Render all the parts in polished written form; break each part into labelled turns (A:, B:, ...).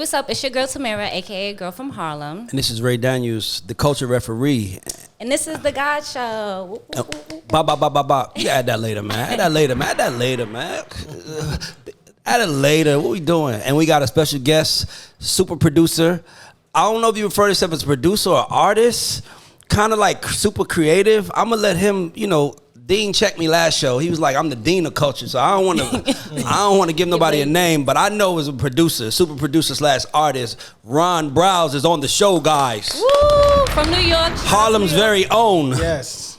A: what's up? It's your girl Tamara, aka Girl from Harlem.
B: And this is Ray Daniels, the culture referee.
A: And this is the God Show.
B: Ba ba ba ba ba. You add that later, man. Add that later, man. Add that later, man. Add it later. What we doing? And we got a special guest, super producer. I don't know if you refer to yourself as a producer or artist. Kind of like super creative. I'm gonna let him, Dean checked me last show. He was like, I'm the dean of culture, so I don't want to give nobody a name, but I know as a producer, super producer / artist, Ron Browz is on the show, guys.
A: Woo! From New York.
B: Harlem's very own.
C: Yes.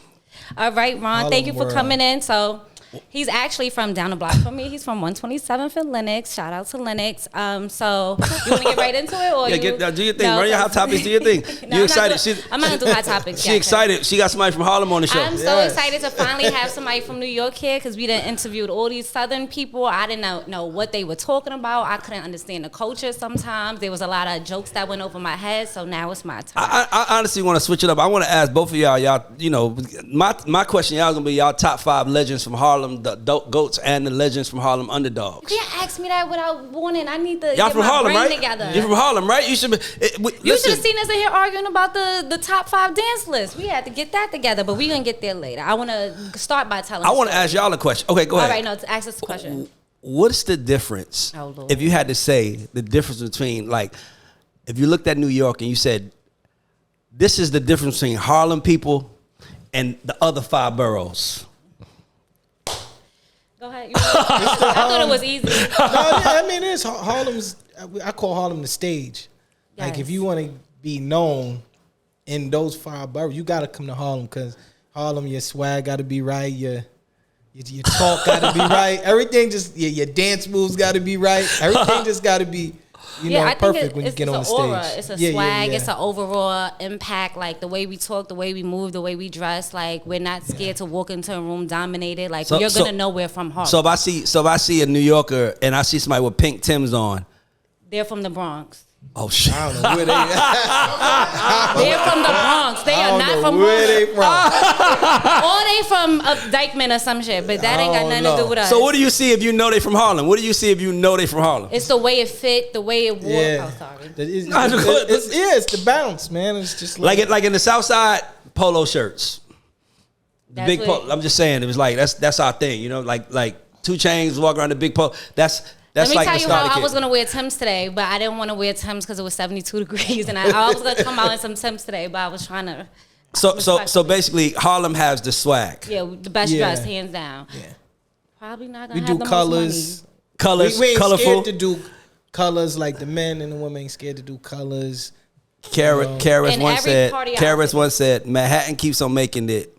A: All right, Ron,
C: Harlem
A: thank you for
C: world.
A: coming in. So he's actually from down the block from me. He's from 127th and Lenox. Shout out to Lenox. So you want to get right into it? Or
B: Do your thing. Run your hot topics. Do your thing.
A: No,
B: You excited?
A: I'm not going to do hot topics.
B: She excited. She got somebody from Harlem on the show.
A: I'm so excited to finally have somebody from New York here because we done interviewed all these Southern people. I didn't know what they were talking about. I couldn't understand the culture sometimes. There was a lot of jokes that went over my head, so now it's my turn.
B: I honestly want to switch it up. I want to ask both of y'all, my question y'all going to be y'all top 5 legends from Harlem, the GOATs and the legends from Harlem underdogs.
A: You can't ask me that without warning. I need to
B: Y'all
A: get
B: from
A: my
B: Harlem,
A: brain
B: right?
A: together.
B: You're from Harlem, right? You should be.
A: You should have seen us in here arguing about the top 5 dance list. We had to get that together, but we're going to get there later. I want to start by telling
B: I want to ask y'all a question. Okay, go ahead.
A: All right, no, ask us a question.
B: What's the difference,
A: Lord.
B: if you had to say the difference between, like, if you looked at New York and you said, this is the difference between Harlem people and the other 5 boroughs?
A: Go ahead. I thought it was easy.
C: It's Harlem's. I call Harlem the stage.
A: Yes.
C: Like if you want to be known in those 5 boroughs, you got to come to Harlem because Harlem, your swag got to be right, your talk got to be right. Everything just your dance moves got to be right. Everything just got to be.
A: I
C: perfect
A: think
C: when you get on the
A: aura.
C: stage.
A: It's a swag. It's an overall impact. Like the way we talk, the way we move, the way we dress. Like we're not scared to walk into a room dominated. Like you're gonna know we're from Harlem.
B: So if I see a New Yorker and I see somebody with pink Timbs on,
A: they're from the Bronx.
B: oh shit!
C: I don't know where they at.
A: They're from the Bronx. They are not from
C: where they
A: Harlem.
C: from.
A: Or they from Dykeman or some shit. But that ain't got nothing to do with us.
B: So what do you see if you know they from Harlem? What do you see if you know they from Harlem?
A: It's the way it fit, the way it wore.
C: Yeah.
A: Oh, sorry.
C: It's the bounce, man. It's just
B: like in the South Side, polo shirts.
A: That's
B: Big
A: what-
B: polo. I'm just saying, it was like that's our thing. Like 2 Chainz walk around the big polo. That's
A: Let me
B: like
A: tell
B: the
A: you how
B: starter
A: I was
B: kit.
A: going to wear Timbs today, but I didn't want to wear Timbs because it was 72 degrees, and I was going to come out in some Timbs today, but I was trying to.
B: So basically, Harlem has the swag.
A: Yeah, the best dress, hands down.
C: Yeah.
A: Probably not
C: We
A: going to
C: do
A: have the
C: colors.
A: most money.
B: Colors,
C: We ain't
B: colorful.
C: scared to do colors like the men and the women ain't scared to do colors.
B: Karis
A: In
B: once
A: every
B: said.
A: party
B: Karis
A: outfit.
B: once said, Manhattan keeps on making it.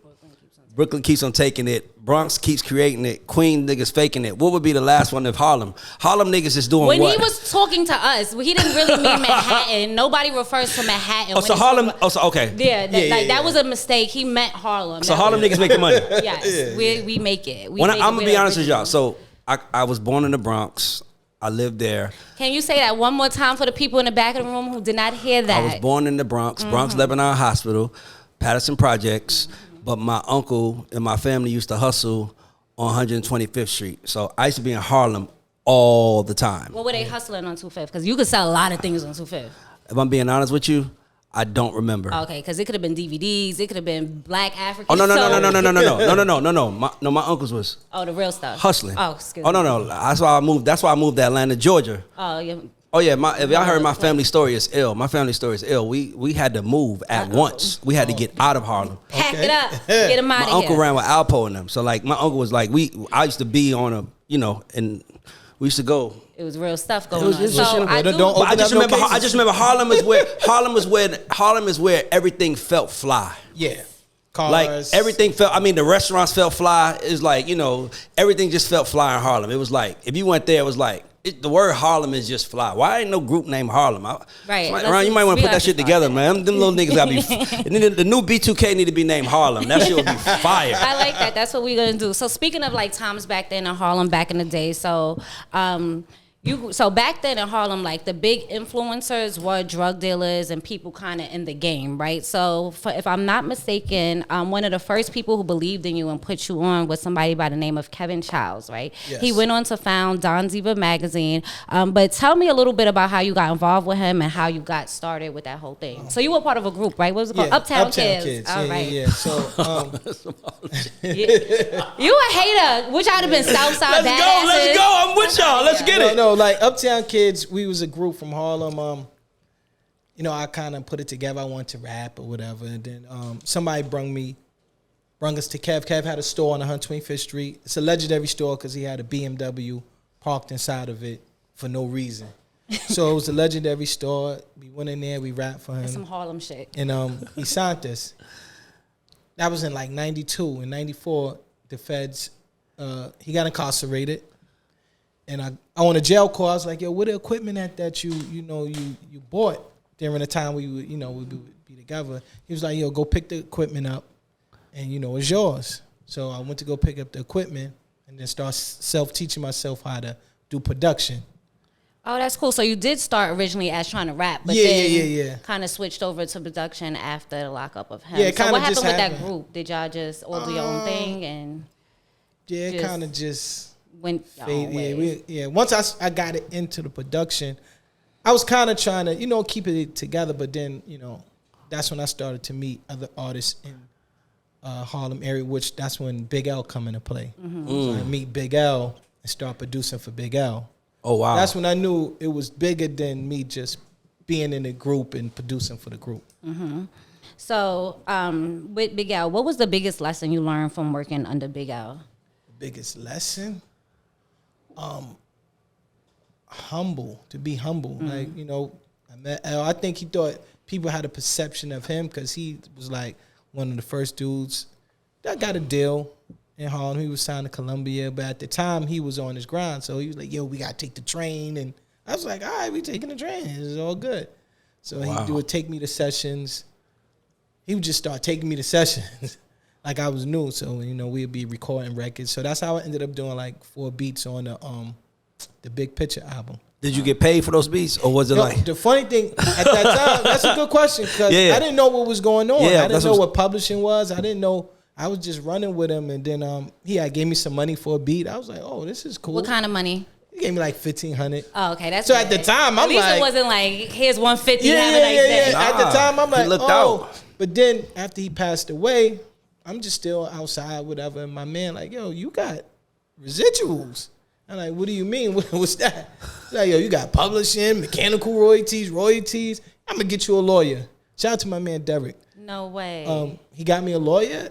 B: Brooklyn keeps on taking it. Bronx keeps creating it. Queen niggas faking it. What would be the last one of Harlem? Harlem niggas is doing
A: When
B: what?
A: he was talking to us, he didn't really mean Manhattan. Nobody refers to Manhattan.
B: Oh,
A: when
B: so
A: he's
B: Harlem.
A: talking
B: Oh, so okay.
A: about-
C: Yeah.
A: That was a mistake. He meant Harlem.
B: So
A: That
B: Harlem
A: was-
B: niggas make the money.
A: Yes, we make it.
B: I'm gonna be honest with y'all. So I was born in the Bronx. I lived there.
A: Can you say that one more time for the people in the back of the room who did not hear that?
B: I was born in the Bronx, Bronx Lebanon Hospital, Patterson Projects. But my uncle and my family used to hustle on 125th Street. So I used to be in Harlem all the time.
A: What were they hustling on 25th? Because you could sell a lot of things on 25th.
B: If I'm being honest with you, I don't remember.
A: Okay, because it could have been DVDs. It could have been Black African.
B: Oh no.
A: So-
B: My uncles was
A: Oh, the real stuff.
B: hustling.
A: Oh, excuse
B: Oh
A: me.
B: no. That's why I moved. That's why I moved to Atlanta, Georgia.
A: Oh, yeah.
B: Oh yeah, if y'all heard my family story is ill. My family story is ill. We had to move at once. We had to get out of Harlem.
A: Pack it up. Get them out
B: My
A: of here.
B: uncle ran with Alpo and them. So like my uncle was like I used to be on a and we used to go.
A: It was real stuff going
B: It was
A: on.
B: just-
A: So I do.
C: don't
B: But I
C: open
B: just
C: up no
B: remember. I
C: cases.
B: just remember Harlem is where everything felt fly.
C: Yeah. Cars.
B: Like everything felt. I mean, the restaurants felt fly. It's like everything just felt fly in Harlem. It was like if you went there, it was like the word Harlem is just fly. Why ain't no group named Harlem?
A: Right.
B: Ron, you might want to put that shit together,
A: that.
B: man. Them little niggas gotta be. The new B2K need to be named Harlem. That shit would be fire.
A: I like that. That's what we're gonna do. So speaking of like times back then in Harlem back in the day, so So back then in Harlem, like the big influencers were drug dealers and people kind of in the game, right? So if I'm not mistaken, one of the first people who believed in you and put you on was somebody by the name of Kevin Childs, right?
C: Yes.
A: He went on to found Don Ziva magazine. But tell me a little bit about how you got involved with him and how you got started with that whole thing. So you were part of a group, right? What was it called? Uptown Kids. All right.
C: Yeah. So
A: you a hater. Wish I'd have been Southside Badasses.
B: Let's go. I'm with y'all. Let's get it.
C: No, like Uptown Kids, we was a group from Harlem. I kind of put it together. I wanted to rap or whatever. And then somebody brung us to Kev. Kev had a store on 125th Street. It's a legendary store because he had a BMW parked inside of it for no reason. So it was a legendary store. We went in there. We rapped for him.
A: That's some Harlem shit.
C: And he signed us. That was in like 92. In 94, the feds, he got incarcerated. And I on a jail call, I was like, yo, what the equipment that you bought during the time we would be together? He was like, yo, go pick the equipment up and it's yours. So I went to go pick up the equipment and then start self-teaching myself how to do production.
A: Oh, that's cool. So you did start originally as trying to rap, but
C: then
A: kind of switched over to production after the lockup of him.
C: Yeah,
A: so what happened
C: just
A: with that group? Did y'all just all do your own thing and?
C: Yeah, it kind of just
A: went your own way.
C: Once I got it into the production, I was kind of trying to keep it together, but then that's when I started to meet other artists in Harlem area, which that's when Big L come into play. Mm-hmm. So I meet Big L and start producing for Big L.
B: Oh, wow.
C: That's when I knew it was bigger than me just being in a group and producing for the group.
A: Mm-hmm. So with Big L, what was the biggest lesson you learned from working under Big L?
C: Biggest lesson? To be humble. Mm-hmm. Like, I met L. I think he thought people had a perception of him because he was like one of the first dudes that got a deal in Harlem. He was signed to Columbia, but at the time he was on his grind. So he was like, yo, we got to take the train. And I was like, all right, we taking the train. It's all good. So he would take me to sessions. He would just start taking me to sessions like I was new. So, we'd be recording records. So that's how I ended up doing like 4 beats on the Big Picture album.
B: Did you get paid for those beats, or was it like?
C: The funny thing, at that time, that's a good question because I didn't know what was going on. I didn't know what publishing was. I didn't know. I was just running with him, and then he gave me some money for a beat. I was like, oh, this is cool.
A: What kind of money?
C: He gave me like $1,500.
A: Oh, okay, that's
C: so
A: good.
C: At the time,
A: at least it wasn't like here's $150.
C: Yeah.
A: Day.
C: At the time, I'm like,
B: looked out.
C: But then after he passed away, I'm just still outside, whatever. And my man like, yo, you got residuals. I'm like, what do you mean? What's that? He's like, yo, you got publishing, mechanical royalties. I'm gonna get you a lawyer. Shout out to my man Derek.
A: No way.
C: He got me a lawyer.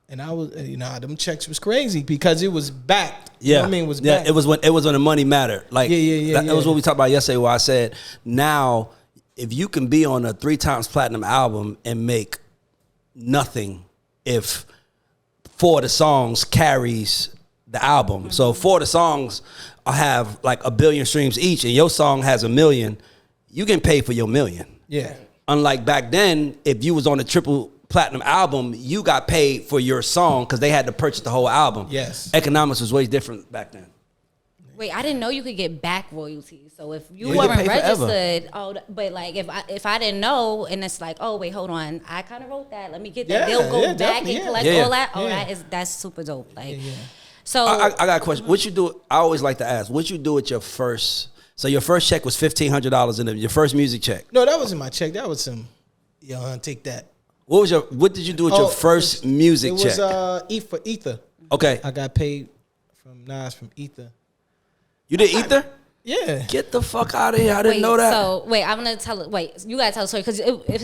C: And I was, them checks was crazy because it was backed.
B: Yeah,
C: it was backed.
B: It was when the money mattered. Like, that was what we talked about yesterday. Where I said, now if you can be on a 3 times platinum album and make nothing, if 4 of the songs carries the album, mm-hmm. So 4 of the songs have like 1 billion streams each, and your song has 1 million, you can pay for your 1 million.
C: Yeah.
B: Unlike back then, if you was on a triple platinum album, you got paid for your song because they had to purchase the whole album.
C: Yes.
B: Economics was way different back then.
A: Wait, I didn't know you could get back royalties. So if you weren't registered, but like if I didn't know, and it's like, oh wait, hold on, I kind of wrote that. Let me get that. They'll go back and collect all that. Oh, that's super dope. Like, so
B: I got a question. What you do? I always like to ask. What you do with your first? So your first check was $1,500 in your first music check.
C: No, that wasn't my check. That was some. Take that.
B: What did you do with your first music check?
C: It was for Ether.
B: Okay.
C: I got paid from Nas from Ether.
B: You did Ether?
C: Yeah.
B: Get the fuck out of here. I didn't know that.
A: So I'm gonna tell it. Wait, you gotta tell the story because if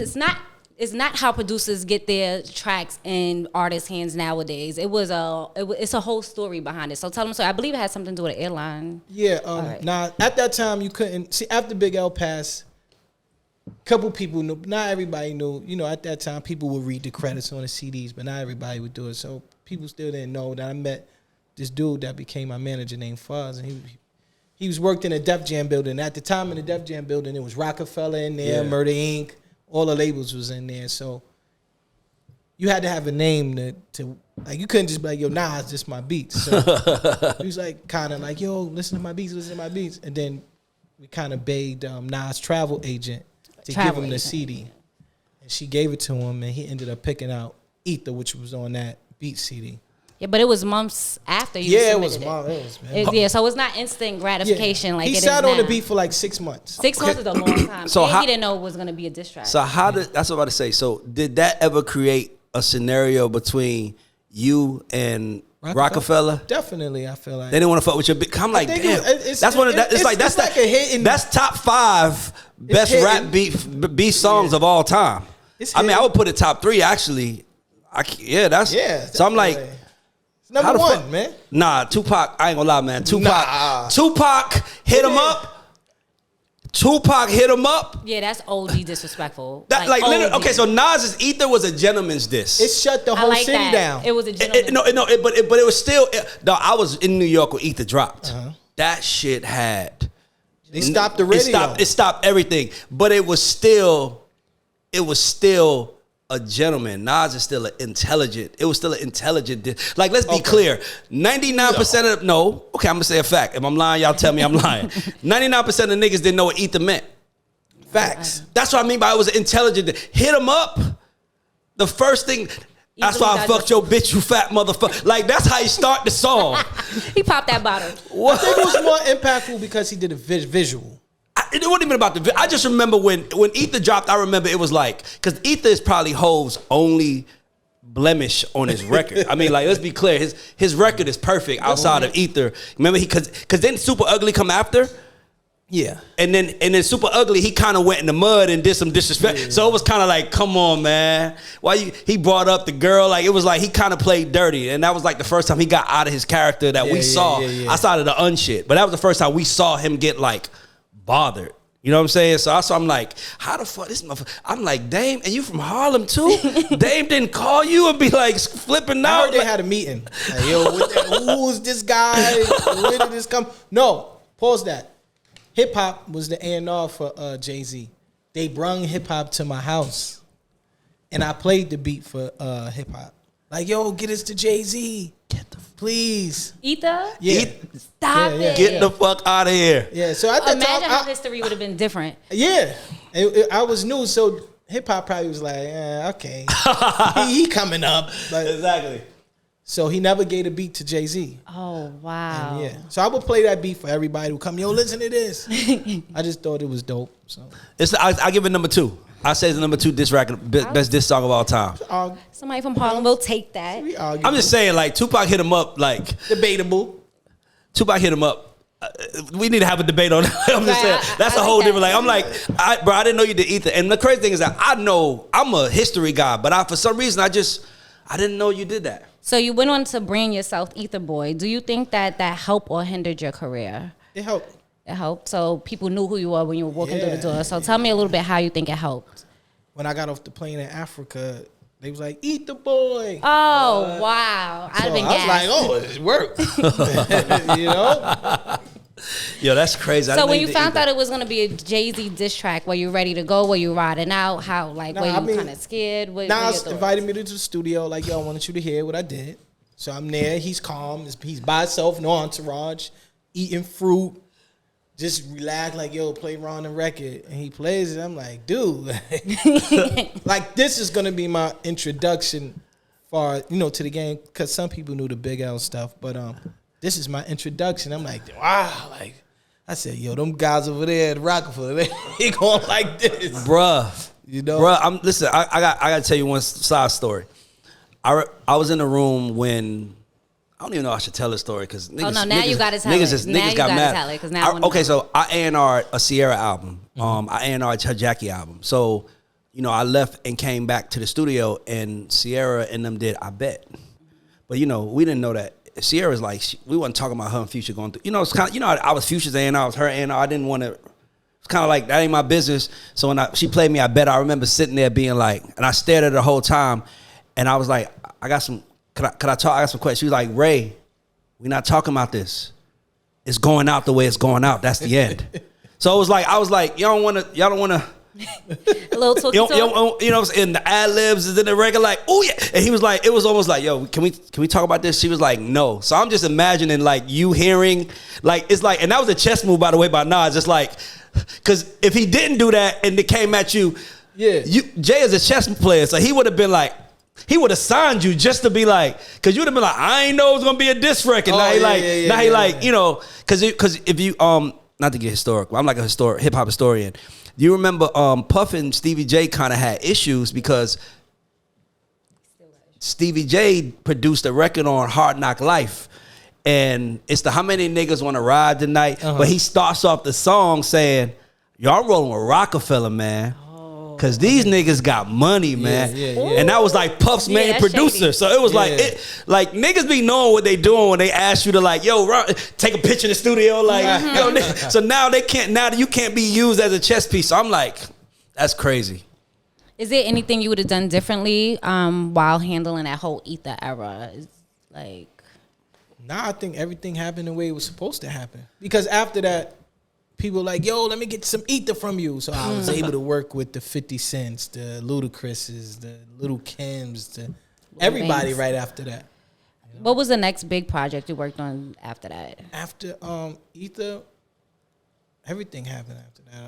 A: it's not how producers get their tracks in artists' hands nowadays. It's a whole story behind it. So tell them. So I believe it had something to do with an airline.
C: Yeah. Now at that time you couldn't see after Big L passed. Couple people knew, not everybody knew. At that time, people would read the credits on the CDs, but not everybody would do it. So people still didn't know that I met this dude that became my manager named Fuzz, and he was worked in a Def Jam building. At the time in the Def Jam building, it was Rockefeller in there, Murder Inc., all the labels was in there. So you had to have a name to like. You couldn't just be like, yo, nah, it's just my beats. So he was like, kind of like, yo, listen to my beats, and then we kind of begged Nas' travel agent to
A: Travel
C: give him the
A: agent.
C: CD. And she gave it to him, and he ended up picking out Ether, which was on that beat CD.
A: Yeah, but it was months after you
C: Yeah, it
A: submitted
C: was,
A: it.
C: it was man.
A: Yeah, so it's not instant gratification like
C: he
A: it is
C: sat on the
A: now.
C: beat for like 6 months.
A: 6 months is a long time.
B: So
A: And
B: how-
A: he didn't know it was going to be a diss track.
B: So how did that's what I'm about to say. So did that ever create a scenario between you and Rockefeller?
C: Definitely, I feel like
B: They didn't want to fuck with your big. I'm like,
C: think
B: damn. That's one of that. It's like that's
C: like a hit in-
B: that's top 5 best
C: hitting.
B: rap beat songs of all time.
C: It's
B: I mean, I
C: hitting.
B: would put it top 3 actually. That's
C: yeah.
B: So I'm like,
C: definitely. It's number
B: how the
C: one,
B: fuck-
C: man.
B: Nah, Tupac. I ain't gonna lie, man.
C: Nah.
B: Tupac hit him
C: Yeah.
B: up. Tupac hit him up.
A: Yeah, that's OD disrespectful.
B: That like literally,
A: OD.
B: okay. So Nas's Ether was a gentleman's diss.
C: It shut the
A: I
C: whole
A: like
C: city
A: that.
C: down.
A: It was a gentleman.
B: But it was still. No, I was in New York when Ether dropped.
C: Uh-huh.
B: That shit had.
C: They stopped the radio.
B: It stopped everything. But it was still a gentleman. Nas is still an intelligent. It was still an intelligent. Like, let's be clear. 99% of no. Okay, I'm gonna say a fact. If I'm lying, y'all tell me I'm lying. 99% of niggas didn't know what Ether meant.
C: Facts.
B: That's what I mean by it was intelligent. Hit him up. The first thing. That's why I fucked your bitch, you fat motherfucker. Like, that's how you start the song.
A: He popped that bottle.
C: I think it was more impactful because he did a visual.
B: It wasn't even about I just remember when Ether dropped, I remember it was like, because Ether is probably Hov's only blemish on his record. I mean, like, let's be clear. His record is perfect outside of Ether. Remember, because then Super Ugly come after.
C: Yeah.
B: And then Super Ugly, he kind of went in the mud and did some disrespect. Yeah. So it was kind of like, come on, man. He brought up the girl. Like, it was like he kind of played dirty. And that was like the first time he got out of his character that we saw outside of the unshit. But that was the first time we saw him get like bothered. You know what I'm saying? So I'm like, how the fuck this motherfucker? I'm like, Dame, and you from Harlem too? Dame didn't call you and be like flipping out?
C: I heard they had a meeting. Like, yo, who's this guy? Where did this come? No, pause that. Hip hop was the A&R for Jay-Z. They brung hip hop to my house, and I played the beat for hip hop. Like, yo, get us to Jay-Z, please.
A: Ether?
C: Yeah.
A: Stop it.
B: Get the fuck out of here.
C: Yeah. So at that
A: Imagine
C: time,
A: how history would have been different.
C: yeah, I was new, so hip hop probably was like, okay, he coming up, but
B: Exactly.
C: so he never gave a beat to Jay-Z.
A: Oh, wow.
C: Yeah. So I would play that beat for everybody who come, yo, listen to this. I just thought it was dope. So
B: I give it number 2. I say it's the number 2 diss record, best diss song of all time.
A: Somebody from Harlem will take that.
C: we argue.
B: I'm just saying, like, Tupac hit him up, like,
C: Debatable.
B: Tupac hit him up. We need to have a debate on that. I'm just saying, that's a whole
A: like
B: different,
A: that.
B: like, I'm like, I didn't know you did Ether. And the crazy thing is that I know I'm a history guy, but for some reason, I didn't know you did that.
A: So you went on to brand yourself Ether Boy. Do you think that helped or hindered your career?
C: It helped.
A: It helped. So people knew who you were when you were walking through the
C: Yeah.
A: door. So tell me a little bit how you think it helped.
C: When I got off the plane in Africa, they was like, eat the boy.
A: Oh, wow. I'd have been
C: I was like,
A: gassed.
C: it worked. You know?
B: Yo, that's crazy. I
A: So
B: didn't know
A: when you
B: did
A: found
B: Ether.
A: out it was going to be a Jay-Z diss track, were you ready to go? Were you riding out? How, like,
C: Nah,
A: were you
C: I mean,
A: kind of scared? What were your
C: Nas
A: thoughts?
C: invited me to the studio, like, yo, I wanted you to hear what I did. So I'm there. He's calm. He's by himself, no entourage, eating fruit. Just relax, like, yo, play Ron the record. And he plays it. I'm like, dude. Like, this is going to be my introduction to the game. Because some people knew the Big L stuff. But this is my introduction. I'm like, wow. Like, I said, yo, them guys over there at Rockefeller, they going like this.
B: Bruh.
C: You know?
B: Bruh, listen, I got to tell you one side story. I was in the room when, I don't even know if I should tell this story because niggas.
A: no, now you gotta tell it.
B: Niggas
A: Now you
B: got
A: gotta
B: mad.
A: tell it, 'cause now I wanna
B: okay,
A: know.
B: so I A&R a Sierra album. I A&R her Jackie album. So, I left and came back to the studio and Sierra and them did I Bet. But, we didn't know that. Sierra's like, we wasn't talking about her and Future going through. It's kind of, I was Future's A&R, I was her A&R. I didn't want to. It's kind of like, that ain't my business. So when she played me I Bet, I remember sitting there being like, and I stared at her the whole time. And I was like, I got some, could I talk? I got some questions. She was like, Ray, we're not talking about this. It's going out the way it's going out. That's the end. So it was like, I was like, y'all don't want to
A: A little talky talk.
B: You know, and the ad libs is in the record, like, oh yeah. And he was like, it was almost like, yo, can we talk about this? She was like, no. So I'm just imagining like you hearing, like, it's like, and that was a chess move, by the way, by Nas. Just like, because if he didn't do that and it came at you, Jay is a chess player, so he would have been like, he would have signed you just to be like, because you would have been like, I ain't know it was gonna be a diss record. Now he like, you know, because if you not to get historical, I'm like a hip hop historian. You remember Puff and Stevie J kind of had issues because Stevie J produced a record on Hard Knock Life. And it's the How Many Niggas Wanna Ride Tonight. But he starts off the song saying, yo, I'm rolling with Rockefeller, man. Cause these niggas got money, man. And that was like Puff's main producer. Shady. So it was like niggas be knowing what they doing when they ask you to like, yo, take a picture in the studio, like yo, so now you can't be used as a chess piece. So I'm like, that's crazy.
A: Is there anything you would have done differently while handling that whole Ether era? Like,
C: nah, I think everything happened the way it was supposed to happen. Because after that, people like, yo, let me get some Ether from you. So I was able to work with the 50 Cents, the Ludacris's, the Little Kims, everybody Banks. Right after that.
A: You know? What was the next big project you worked on after that?
C: After Ether, everything happened after that.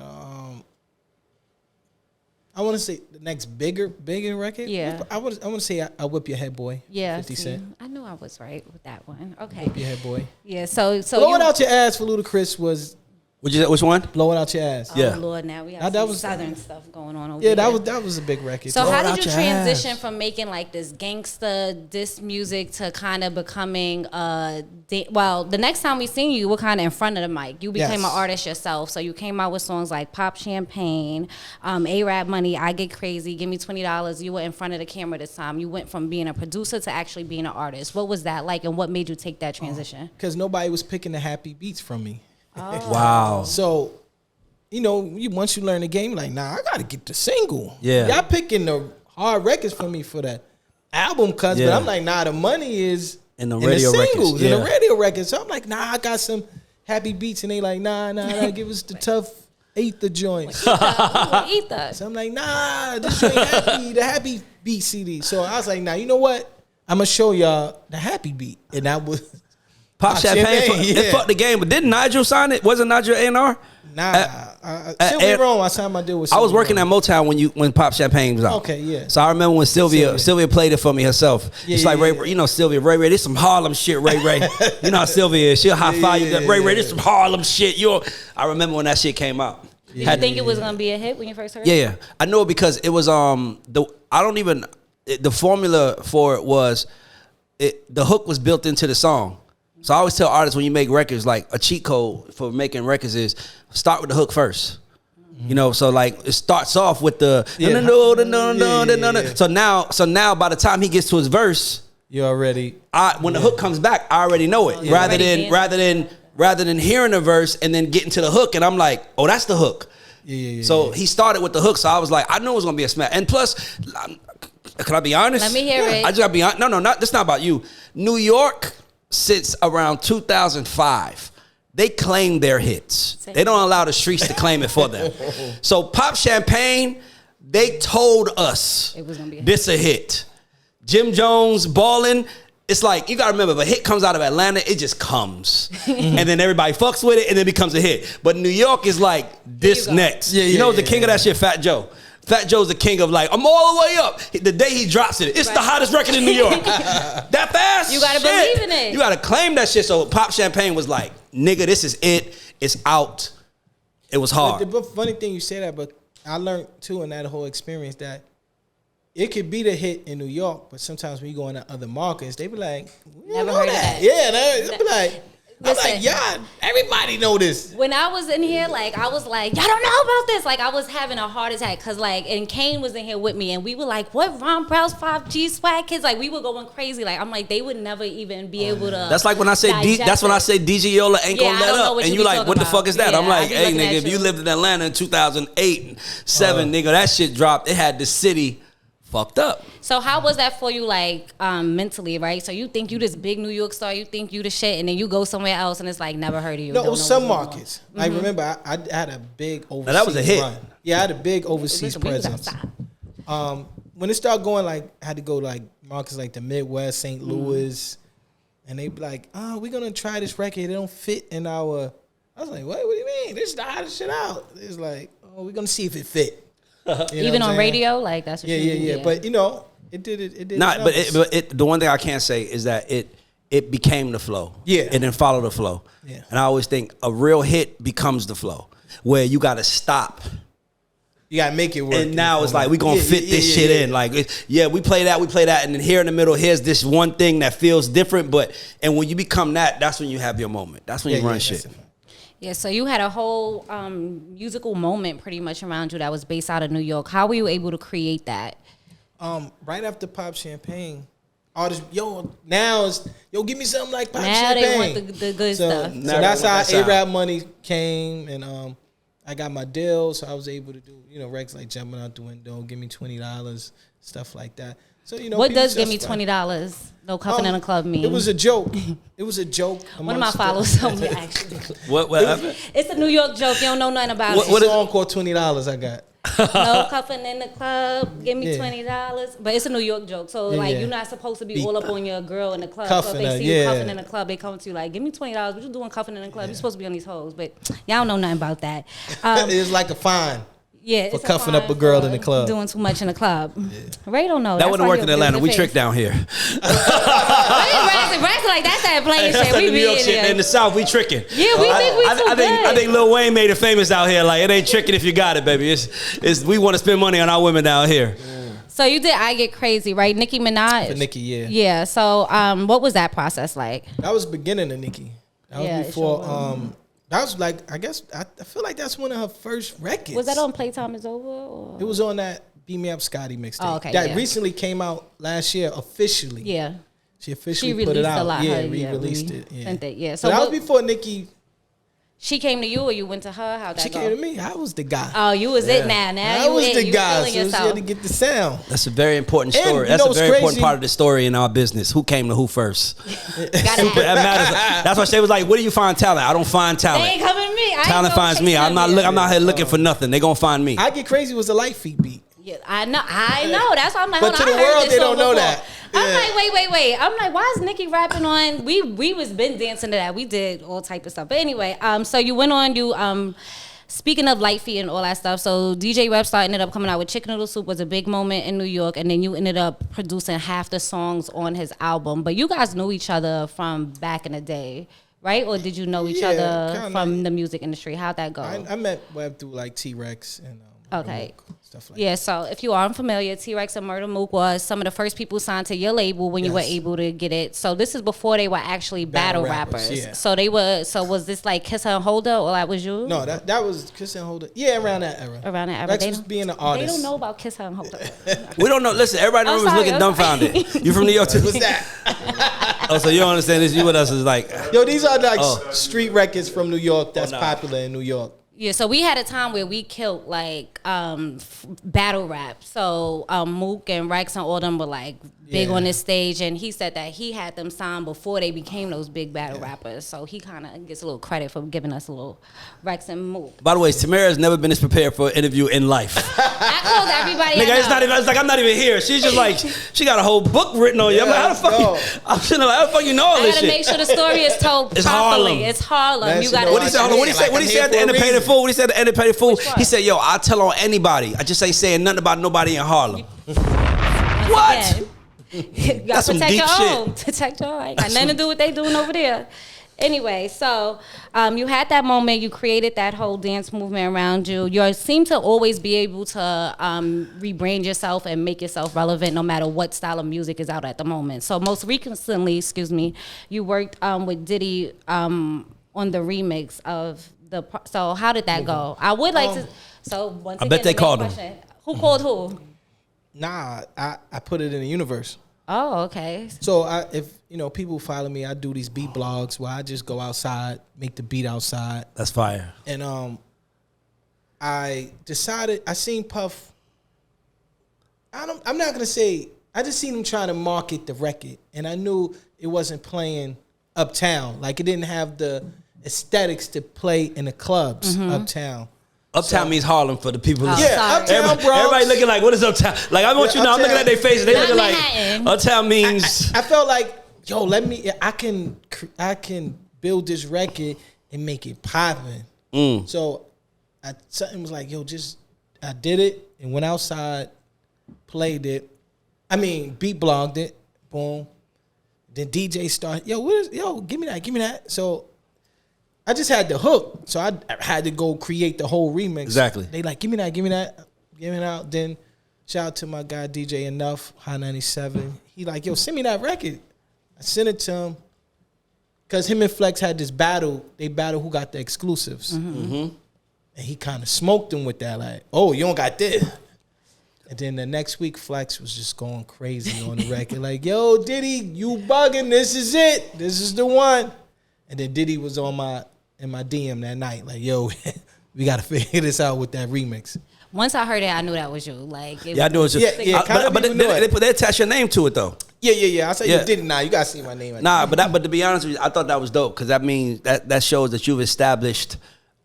C: I want to say the next bigger record.
A: Yeah.
C: I want to say I Whip Your Head Boy.
A: Yeah.
C: 50 Cent.
A: I knew I was right with that one. Okay.
C: Whip Your Head Boy.
A: Yeah. So
C: Blowing Out Your Ass for Ludacris was.
B: Which one?
C: Blowing Out Your Ass.
A: Oh Lord, now we have some southern stuff going on over
C: here.
A: Yeah,
C: that was a big record.
A: So how did you transition from making like this gangsta diss music to kind of becoming the next time we seen you, you were kind of in front of the mic. You became an artist yourself. So you came out with songs like Pop Champagne, A-Rap Money, I Get Crazy, Give Me $20. You were in front of the camera this time. You went from being a producer to actually being an artist. What was that like, and what made you take that transition?
C: Because nobody was picking the happy beats from me.
A: Oh.
B: Wow.
C: So, you know, once you learn the game, like, nah, I gotta get the single.
B: Yeah.
C: Y'all picking the hard records for me for that album cuts, but I'm like, nah, the money is
B: in the radio
C: singles,
B: records.
C: in the radio records. So I'm like, nah, I got some happy beats, and they like, nah, give us the tough Ether joints.
A: Ether.
C: So I'm like, nah, this ain't happy, the happy beat CD. So I was like, nah, you know what? I'm gonna show y'all the happy beat, and that was.
B: Pop Champagne, it fucked the game, but didn't Nigel sign it? Wasn't Nigel A&R?
C: Nah, Sylvia Rome, I signed my deal with Sylvia
B: I was working at Motown when Pop Champagne was out.
C: Okay, yeah.
B: So I remember when Sylvia played it for me herself. It's like, Ray, you know, Sylvia, Ray, this some Harlem shit, Ray. You know how Sylvia is. She'll high five you. Ray, this some Harlem shit. I remember when that shit came out.
A: Did you think it was gonna be a hit when you first heard it?
B: Yeah. I know it because it was the formula for it was the hook was built into the song. So I always tell artists when you make records, like a cheat code for making records is start with the hook first. You know, so like it starts off with the no. So now by the time he gets to his verse,
C: you already
B: when the hook comes back, I already know it. Rather than hearing the verse and then getting to the hook, and I'm like, oh, that's the hook. So he started with the hook, so I was like, I knew it was gonna be a smash. And plus, can I be honest?
A: Let me hear it.
B: I just gotta be honest. No, that's not about you. New York since around 2005, they claim their hits. They don't allow the streets to claim it for them. So Pop Champagne, they told us
A: it was gonna be
B: this a hit. Jim Jones, Ballin', it's like, you gotta remember, if a hit comes out of Atlanta, it just comes. And then everybody fucks with it, and it becomes a hit. But New York is like, this next. You know the king of that shit, Fat Joe. Fat Joe's the king of like, I'm all the way up. The day he drops it, it's the hottest record in New York. That fast?
A: You gotta believe in it.
B: You gotta claim that shit. So Pop Champagne was like, nigga, this is it. It's out. It was hard.
C: But the funny thing you say that, but I learned too in that whole experience that it could be the hit in New York, but sometimes when you go into other markets, they be like,
A: never heard of that.
C: Yeah, they be like, I'm like, yeah, everybody know this.
A: When I was in here, like, I was like, y'all don't know about this. Like, I was having a heart attack because, like, and Kane was in here with me, and we were like, what, Ron Browz 5G swag kids? Like, we were going crazy. Like, I'm like, they would never even be able to.
B: That's like when I say that's when I say DJ Yola ain't gonna let up, and you like, what the fuck is that? I'm like, hey, nigga, if you lived in Atlanta in 2008 and 7, nigga, that shit dropped. It had the city fucked up.
A: So how was that for you, like mentally, right? So you think you this big New York star, you think you the shit, and then you go somewhere else and it's like never heard of you.
C: No, it was some markets. I remember I had a big overseas
B: that was a hit.
C: run. Yeah, I had a big overseas presence. When it started going, like, I had to go like markets like the Midwest, St. Louis, and they be like, "Oh, we're gonna try this record. It don't fit in our." I was like, "What? What do you mean? This is the hottest shit out." It's like, "Oh, we're gonna see if it fit."
A: Even on radio, like that's what
C: yeah. But you know, it did. It did.
B: Not, but the one thing I can't say is that it became the flow.
C: Yeah,
B: it didn't follow the flow.
C: Yeah,
B: and I always think a real hit becomes the flow, where you got to stop.
C: You gotta make it work.
B: And now it's like we gonna fit this shit in. Like, we play that, and then here in the middle, here's this one thing that feels different. And when you become that, that's when you have your moment. That's when you run shit.
A: Yeah, so you had a whole musical moment pretty much around you that was based out of New York. How were you able to create that?
C: Right after Pop Champagne, artists, give me something like Pop
A: now
C: Champagne.
A: They want the good stuff.
C: So that's how A-Rap money came, and I got my deal, so I was able to do, recs like jumping out the window, give me $20, stuff like that. So
A: what does give me $20? No cuffing in a club mean?
C: It was a joke. It was a joke.
A: One of my followers told me actually.
B: What happened?
A: It's a New York joke. You don't know nothing about it.
C: What is song called $20? I got.
A: No cuffing in the club. Give me $20. But it's a New York joke. So you're not supposed to be all up on your girl in the club. So if they see you cuffing in the club, they come to you like, give me $20. What you doing cuffing in the club? You're supposed to be on these hoes. But y'all don't know nothing about that.
C: It's like a fine.
A: Yeah,
C: for cuffing up a girl in the club.
A: Doing too much in the club. Ray don't know.
B: That wouldn't work in Atlanta. We trick down here.
A: Braxton like that's that playing shit.
B: That's
A: We
B: the New
A: be
B: York
A: in
B: shit.
A: there.
B: In the South, we tricking.
A: Yeah, we think we too good.
B: I think Lil Wayne made it famous out here. Like, it ain't tricking if you got it, baby. It's we want to spend money on our women down here.
A: So you did I Get Crazy, right? Nicki Minaj.
C: For Nicki, yeah.
A: Yeah. So what was that process like?
C: That was the beginning of Nicki. That was before that was like, I guess, I feel like that's one of her first records.
A: Was that on Playtime Is Over? Or?
C: It was on that Beat Me Up Scotty mixtape.
A: Oh, okay,
C: that recently came out last year officially.
A: Yeah.
C: She officially put it out. Re-released it. Yeah.
A: Sent it. Yeah.
C: So that was before Nicki.
A: She came to you or you went to her? How'd that
C: She
A: go?
C: came to me. I was the guy.
A: Oh, you was it now.
C: I was the guy. So she had to get the sound.
B: That's a very important story. That's a very important part of the story in our business. Who came to who first? That matters. That's why she was like, where do you find talent? I don't find talent.
A: They ain't coming to me.
B: Talent finds me. I'm not here looking for nothing. They gonna find me.
C: I Get Crazy was a light feet beat.
A: Yeah, I know. That's why I'm like,
C: but to the world, they don't know that.
A: Yeah. I'm like, wait. I'm like, why is Nicki rapping on? We was been dancing to that. We did all type of stuff. But anyway, so you went on. Speaking of light feet and all that stuff, so DJ Webstar ended up coming out with Chicken Noodle Soup, was a big moment in New York, and then you ended up producing half the songs on his album. But you guys knew each other from back in the day, right? Or did you know each other from the music industry? How'd that go?
C: I met Web through like T-Rex and
A: okay.
C: Stuff like
A: that. So if you are unfamiliar, T-Rex and Murder Mook was some of the first people signed to your label when you were able to get it. So this is before they were actually battle rappers. Yeah. So they were. So was this like Kiss Her and Hold Her, or that was you?
C: No, that was Kiss Her and Hold Her. Yeah, around that era. Rex was being an artist.
A: They don't know about Kiss Her and Hold Her.
B: We don't know. Listen, everybody in the room is looking dumbfounded. You from New York too?
C: What's that?
B: Oh, so you don't understand this? You with us is like.
C: Yo, these are like street records from New York that's popular in New York.
A: Yeah, so we had a time where we killed like battle rap. So Mook and Rex and all them were like big on this stage, and he said that he had them signed before they became those big battle rappers. So he kind of gets a little credit for giving us a little Rex and Mook.
B: By the way, Tamara has never been as prepared for an interview in life.
A: I called everybody.
B: Nigga, it's like I'm not even here. She's just like she got a whole book written on you. I'm like, how the fuck you know all this shit?
A: I gotta make sure the story is told properly.
B: Harlem.
A: It's Harlem. You gotta.
B: What he said? What he said at the Independent Fool? What he said at the Independent Fool? He said, "Yo, I tell on anybody. I just ain't saying nothing about nobody in Harlem." What?
A: You gotta
B: That's some
A: protect
B: deep
A: your
B: shit.
A: own. Protect your own. Ain't got nothing to do with what they doing over there. Anyway, so you had that moment. You created that whole dance movement around you. You seem to always be able to rebrand yourself and make yourself relevant no matter what style of music is out at the moment. So most recently, you worked with Diddy on the remix of the. So how did that go? I would like to. So once
B: I
A: again,
B: bet they called him.
A: Who called who?
C: Nah, I put it in the universe.
A: Oh, okay.
C: So if people follow me, I do these beat blogs where I just go outside, make the beat outside.
B: That's fire.
C: And I decided I seen Puff. I'm not gonna say. I just seen him trying to market the record, and I knew it wasn't playing uptown. Like it didn't have the aesthetics to play in the clubs uptown.
B: Uptown means Harlem for the people.
C: Uptown, Bronx.
B: Everybody looking like, what is uptown? Like, I want you to know, I'm looking at their faces. They looking like,
A: Manhattan.
B: uptown means.
C: I felt like, yo, I can build this record and make it popping. So something was like, yo, I did it and went outside, played it. I mean, beat blogged it, boom. Then DJ started, give me that. So I just had the hook. So I had to go create the whole remix.
B: Exactly.
C: They like, give me that. Then shout out to my guy DJ Enough, High 97. He like, yo, send me that record. I sent it to him. Cause him and Flex had this battle. They battle who got the exclusives. And he kind of smoked him with that, like, oh, you don't got this. And then the next week, Flex was just going crazy on the record. Like, yo, Diddy, you bugging. This is it. This is the one. And then Diddy was in my DM that night. Like, yo, we got to figure this out with that remix.
A: Once I heard it, I knew that was you. Like,
B: I knew it was you. But they attach your name to it, though.
C: Yeah. I said, you didn't. Nah, you got to see my name.
B: But to be honest with you, I thought that was dope because that means that shows that you've established